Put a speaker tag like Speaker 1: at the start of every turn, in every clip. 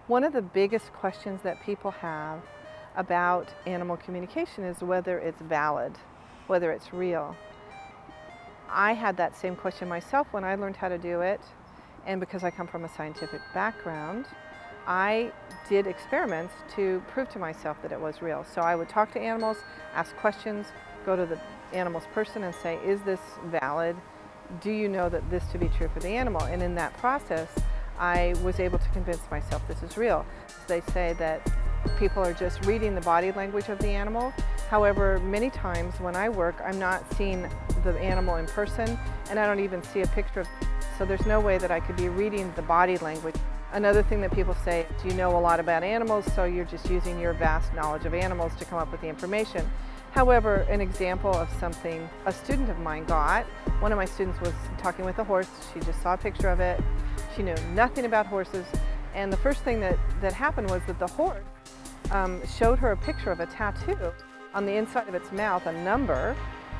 Speaker 1: One of the biggest questions that people have about animal communication is whether it's valid, whether it's real. I had that same question myself when I learned how to do it, and because I come from a scientific background, I did experiments to prove to myself that it was real. So I would talk to animals, ask questions, go to the animal's person and say, is this valid? Do you know that this to be true for the animal? And in that process, I was able to convince myself this is real. They say that people are just reading the body language of the animal. However, many times when I work, I'm not seeing the animal in person, and I don't even see a picture of it. So there's no way that I could be reading the body language. Another thing that people say, do you know a lot about animals, so you're just using your vast knowledge of animals to come up with the information. However, an example of something a student of mine got, one of my students was talking with a horse. She just saw a picture of it. She knew nothing about horses. And the first thing that happened was that the horse showed her a picture of a tattoo on the inside of its mouth, a number,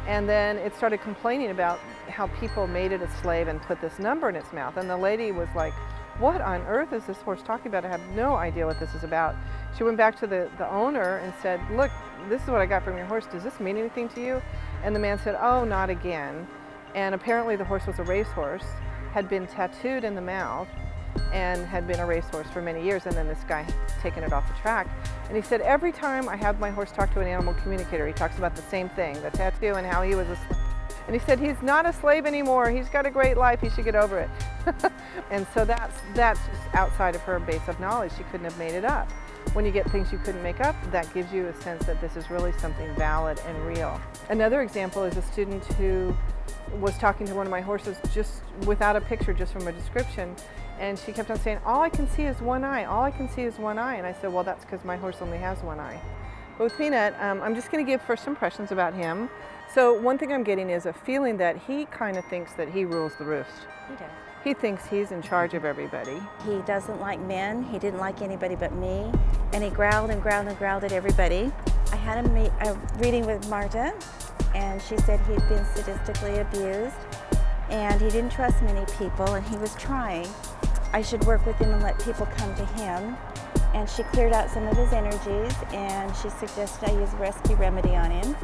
Speaker 1: and then it started complaining about how people made it a slave and put this number in its mouth. And the lady was like, what on earth is this horse talking about? I have no idea what this is about. She went back to the owner and said, look, this is what I got from your horse. Does this mean anything to you? And the man said, oh, not again. And apparently the horse was a racehorse, had been tattooed in the mouth, and had been a racehorse for many years. And then this guy had taken it off the track. And he said, every time I have my horse talk to an animal communicator, he talks about the same thing, the tattoo and how he was a slave. And he said, he's not a slave anymore. He's got a great life. He should get over it. And so that's just outside of her base of knowledge. She couldn't have made it up. When you get things you couldn't make up, that gives you a sense that this is really something valid and real. Another example is a student who was talking to one of my horses just without a picture, just from a description. And she kept on saying, all I can see is one eye. All I can see is one eye. And I said, well, that's because my horse only has one eye. But with Peanut, I'm just going to give first impressions about him. So one thing I'm getting is a feeling that he kind of thinks that he rules the roost.
Speaker 2: He does.
Speaker 1: He thinks he's in charge of everybody.
Speaker 2: He doesn't like men. He didn't like anybody but me. And he growled and growled and growled at everybody. I had a reading with Marta, and she said he'd been sadistically abused, and he didn't trust many people, and he was trying. I should work with him and let people come to him. And she cleared out some of his energies, and she suggested I use a rescue remedy on him,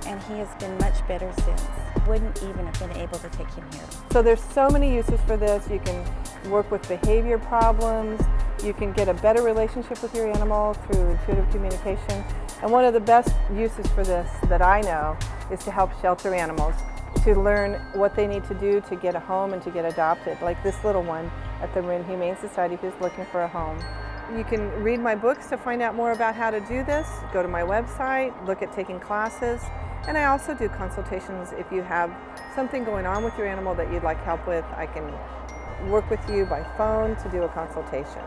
Speaker 2: and he has been much better since. Wouldn't even have been able to take him here.
Speaker 1: So there's so many uses for this. You can work with behavior problems. You can get a better relationship with your animal through intuitive communication. And one of the best uses for this that I know is to help shelter animals, to learn what they need to do to get a home and to get adopted, like this little one at the Marin Humane Society who's looking for a home. You can read my books to find out more about how to do this. Go to my website, look at taking classes, and I also do consultations. If you have something going on with your animal that you'd like help with, I can work with you by phone to do a consultation.